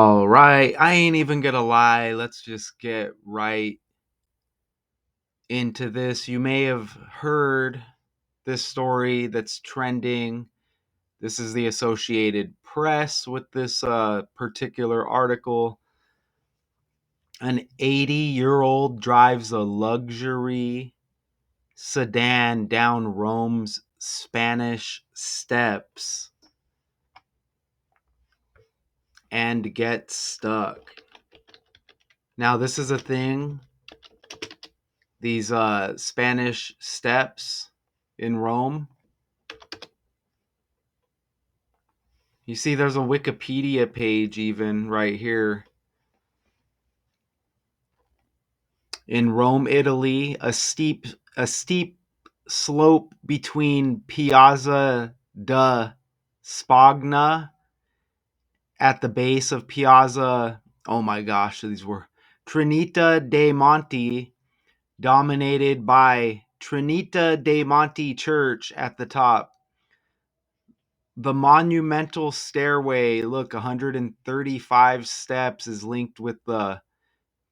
All right, I ain't even gonna lie. Let's just get right into this. You may have heard this story that's trending. This is the Associated Press with this particular article. An 80-year-old drives a luxury sedan down Rome's Spanish Steps and gets stuck. Now, this is a thing. These Spanish Steps in Rome. You see, there's a Wikipedia page even right here. In Rome, Italy, a steep slope between Piazza da Spagna at the base of Piazza. Oh my gosh, these were Trinita dei Monti, dominated by Trinita dei Monti Church at the top. The monumental stairway, look, 135 steps, is linked with the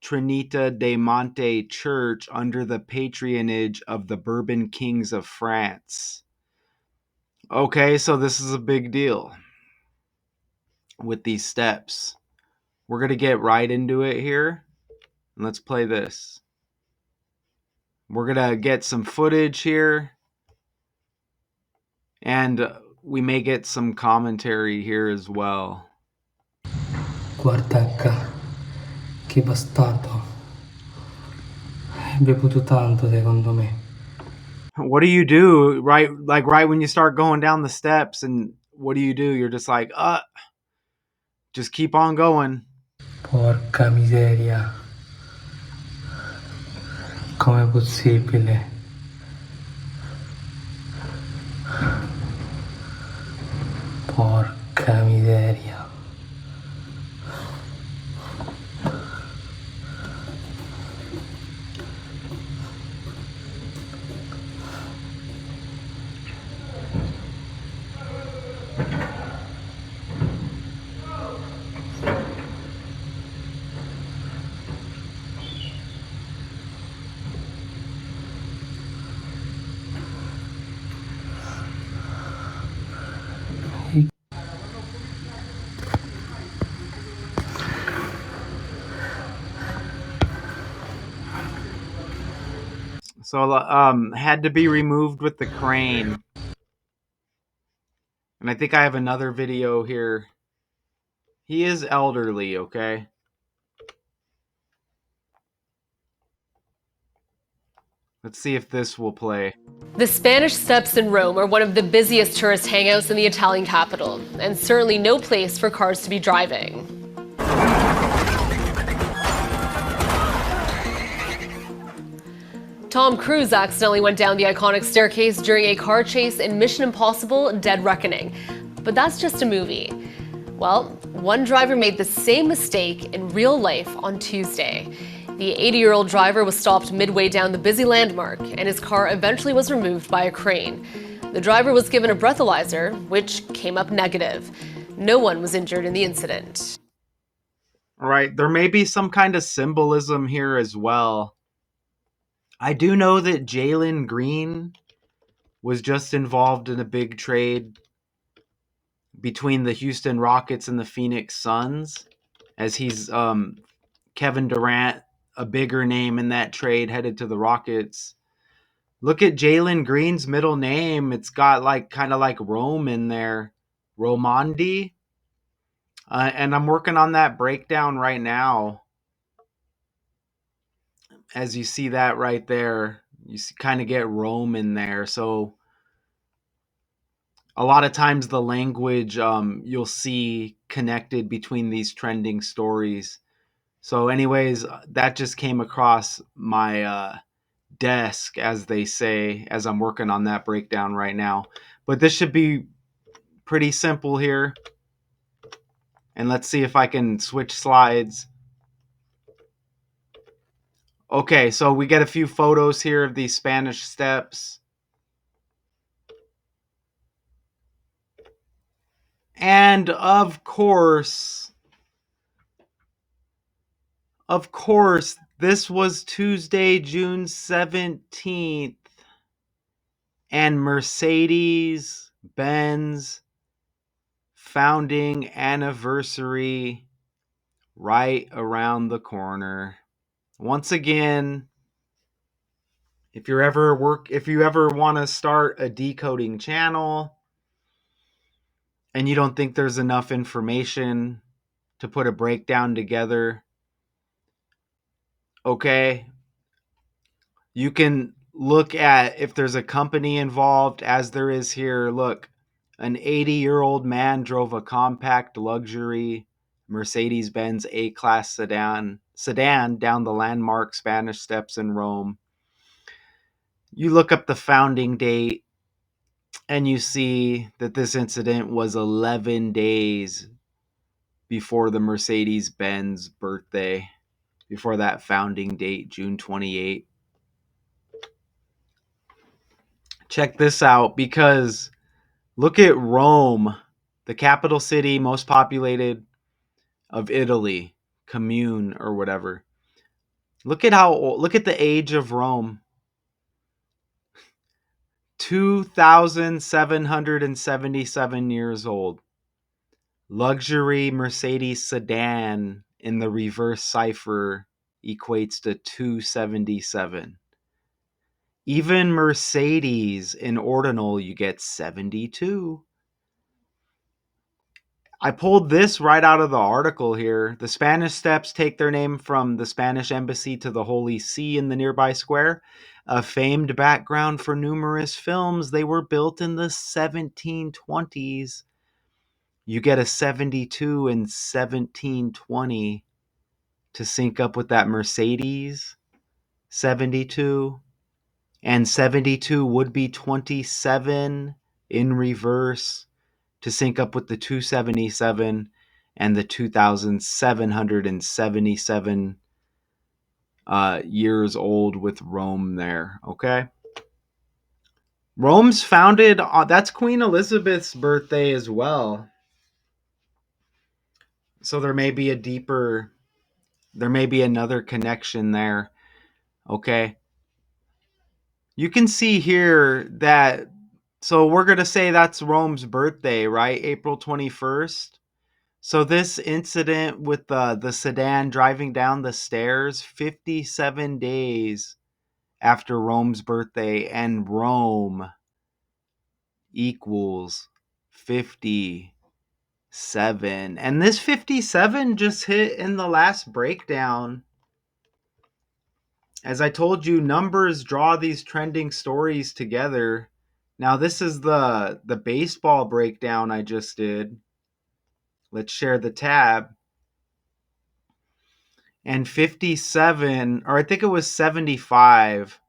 Trinita dei Monti Church under the patronage of the Bourbon Kings of France. Okay, so this is a big deal with these steps. We're going to get right into it here. And let's play this. We're going to get some footage here. And we may get some commentary here as well. Guarda che bastardo. Hai bevuto tanto, secondo me. What do you do right when you start going down the steps, and what do? You're just like, just keep on going. Porca miseria. Com'è possibile? Porca miseria. So had to be removed with the crane. And I think I have another video here. He is elderly, okay? Let's see if this will play. The Spanish Steps in Rome are one of the busiest tourist hangouts in the Italian capital, and certainly no place for cars to be driving. Tom Cruise accidentally went down the iconic staircase during a car chase in Mission Impossible: Dead Reckoning. But that's just a movie. Well, one driver made the same mistake in real life on Tuesday. The 80-year-old driver was stopped midway down the busy landmark, and his car eventually was removed by a crane. The driver was given a breathalyzer, which came up negative. No one was injured in the incident. All right, there may be some kind of symbolism here as well. I do know that Jalen Green was just involved in a big trade between the Houston Rockets and the Phoenix Suns, as he's Kevin Durant, a bigger name in that trade, headed to the Rockets. Look at Jalen Green's middle name. It's got like kind of like Rome in there, Romandi. And I'm working on that breakdown right now. As you see that right there, you kind of get Rome in there. So a lot of times the language you'll see connected between these trending stories. So anyways, that just came across my desk, as they say, as I'm working on that breakdown right now. But this should be pretty simple here. And let's see if I can switch slides. Okay, so we get a few photos here of these Spanish Steps. And of course, Of course, this was Tuesday, June 17th, and Mercedes-Benz founding anniversary right around the corner. Once again, if you ever want to start a decoding channel and you don't think there's enough information to put a breakdown together, okay, you can look at if there's a company involved, as there is here. Look, an 80-year-old man drove a compact luxury Mercedes-Benz A Class sedan down the landmark Spanish Steps in Rome. You look up the founding date and you see that this incident was 11 days before the Mercedes-Benz birthday, before that founding date, June 28th. Check this out, because look at Rome, the capital city, most populated of Italy, commune or whatever. Look at the age of Rome. 2,777 years old. Luxury Mercedes sedan in the reverse cipher equates to 277. Even Mercedes in ordinal, you get 72. I pulled this right out of the article here. The Spanish Steps take their name from the Spanish embassy to the Holy See in the nearby square, a famed background for numerous films. They were built in the 1720s. You get a 72 in 1720 to sync up with that Mercedes 72. And 72 would be 27 in reverse to sync up with the 277 and the 2,777 years old with Rome there. Okay. Rome's founded, that's Queen Elizabeth's birthday as well. So there may be another connection there. Okay. You can see here that, so we're going to say that's Rome's birthday, right? April 21st. So this incident with the sedan driving down the stairs, 57 days after Rome's birthday, and Rome equals 57. And this 57 just hit in the last breakdown. As I told you, numbers draw these trending stories together. Now this is the baseball breakdown I just did. Let's share the tab. And 57, or I think it was 75.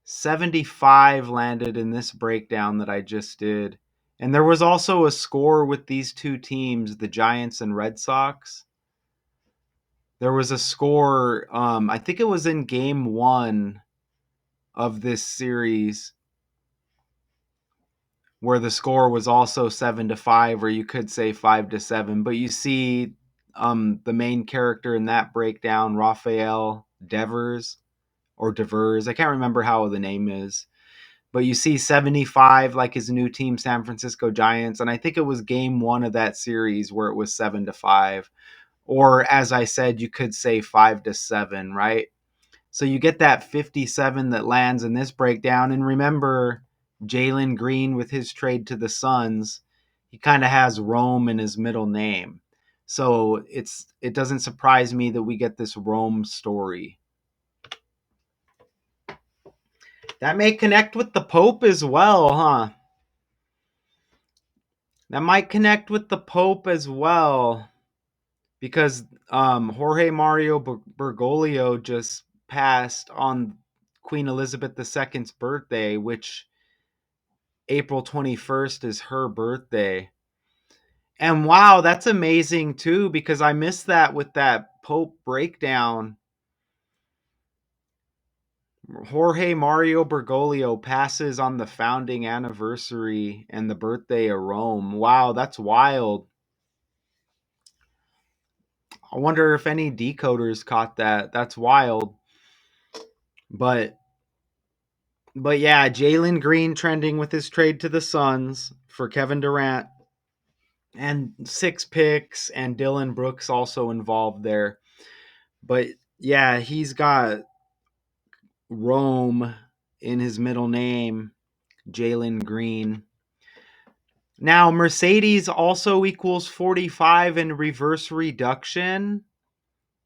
75 landed in this breakdown that I just did. And there was also a score with these two teams, the Giants and Red Sox. There was a score, I think it was in game 1 of this series, where the score was also 7-5, or you could say 5-7. But you see the main character in that breakdown, Rafael Devers, or Devers, I can't remember how the name is. But you see 75, like his new team, San Francisco Giants. And I think it was game 1 of that series where it was 7-5. Or as I said, you could say 5-7, right? So you get that 57 that lands in this breakdown. And remember, Jalen Green with his trade to the Suns, he kind of has Rome in his middle name. So it doesn't surprise me that we get this Rome story. That may connect with the Pope as well, huh? That might connect with the Pope as well, because Jorge Mario Bergoglio just passed on Queen Elizabeth II's birthday, which April 21st is her birthday. And wow, that's amazing too, because I missed that with that Pope breakdown. Jorge Mario Bergoglio passes on the founding anniversary and the birthday of Rome. Wow, that's wild. I wonder if any decoders caught that. That's wild. But yeah, Jalen Green trending with his trade to the Suns for Kevin Durant, and 6 picks, and Dylan Brooks also involved there. But yeah, he's got Rome in his middle name, Jalen Green. Now, Mercedes also equals 45 in reverse reduction.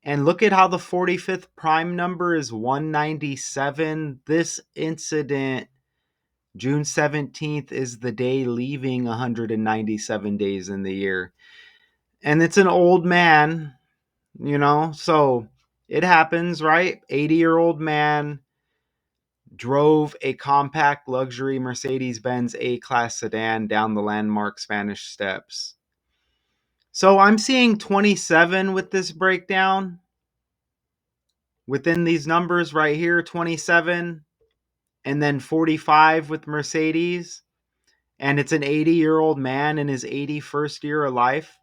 And look at how the 45th prime number is 197. This incident, June 17th, is the day leaving 197 days in the year. And it's an old man, so it happens, right? 80-year-old man drove a compact luxury Mercedes-Benz A Class sedan down the landmark Spanish Steps. So I'm seeing 27 with this breakdown. Within these numbers right here, 27, and then 45 with Mercedes. And it's an 80-year-old man in his 81st year of life.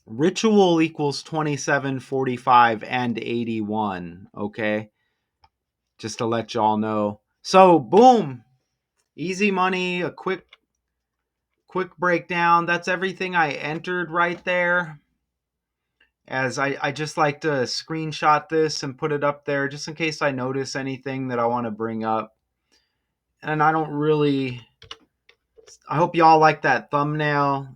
Ritual equals 27, 45, and 81. Okay. Just to let y'all know. So, boom. Easy money, a quick breakdown. That's everything I entered right there. As I just like to screenshot this and put it up there just in case I notice anything that I want to bring up. And I hope y'all like that thumbnail.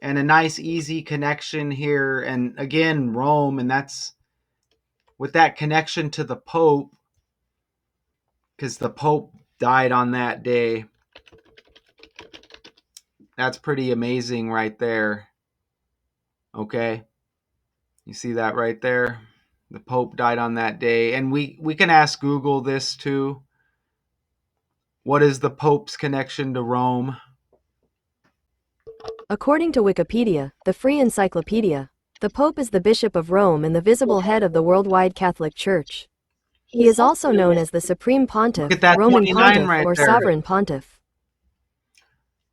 And a nice easy connection here. And again, Rome, and that's with that connection to the Pope, because the Pope died on that day. That's pretty amazing right there. Okay. You see that right there? The Pope died on that day. And we can ask Google this too. What is the Pope's connection to Rome? According to Wikipedia, the free encyclopedia, the Pope is the Bishop of Rome and the visible head of the worldwide Catholic Church. He is also known as the Supreme Look Pontiff, at that Roman 29 Pontiff, right or there. Sovereign Pontiff.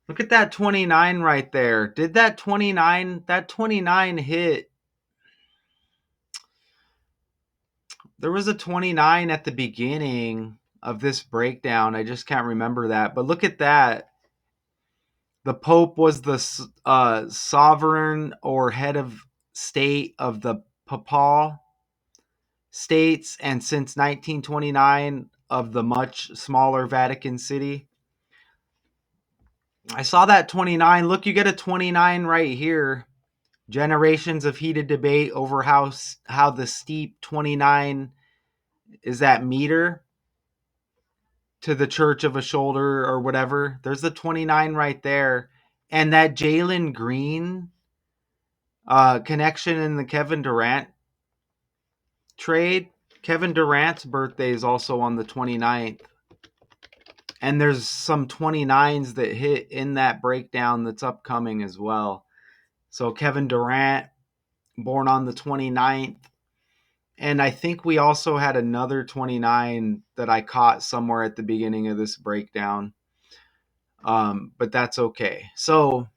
Look at that 29 right there. Did that 29 hit? There was a 29 at the beginning of this breakdown. I just can't remember that. But look at that. The Pope was the sovereign or head of state of the Papal States, and since 1929 of the much smaller Vatican City. I saw that 29. Look, you get a 29 right here. Generations of heated debate over how the steep 29 is that meter to the church of a shoulder or whatever. There's the 29 right there. And that Jalen Green connection in the Kevin Durant trade. Kevin Durant's birthday is also on the 29th. And there's some 29s that hit in that breakdown that's upcoming as well. So Kevin Durant, born on the 29th. And I think we also had another 29 that I caught somewhere at the beginning of this breakdown. But that's okay. So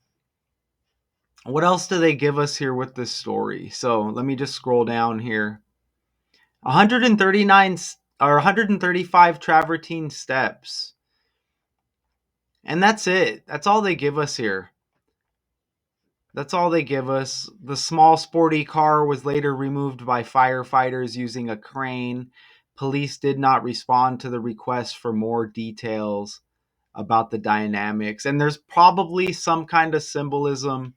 what else do they give us here with this story? So let me just scroll down here. 139 or 135 travertine steps. And that's it. That's all they give us here. That's all they give us. The small sporty car was later removed by firefighters using a crane. Police did not respond to the request for more details about the dynamics. And there's probably some kind of symbolism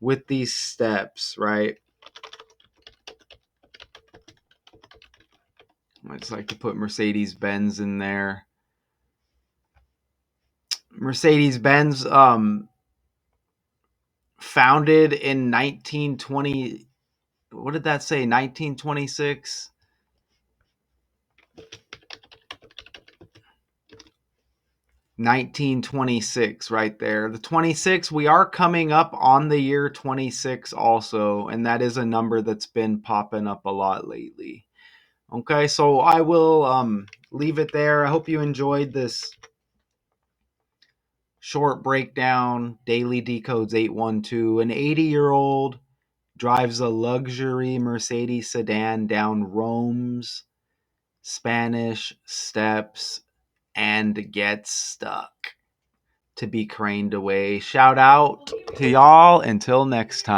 with these steps, right? I just like to put Mercedes-Benz in there. Mercedes-Benz founded in 1920. What did that say? 1926? 1926 right there. The 26, we are coming up on the year 26 also, and that is a number that's been popping up a lot lately. Okay, so I will leave it there. I hope you enjoyed this short breakdown. Daily Decodes 812. An 80-year-old drives a luxury Mercedes sedan down Rome's Spanish steps and gets stuck to be craned away. Shout out to y'all. Until next time.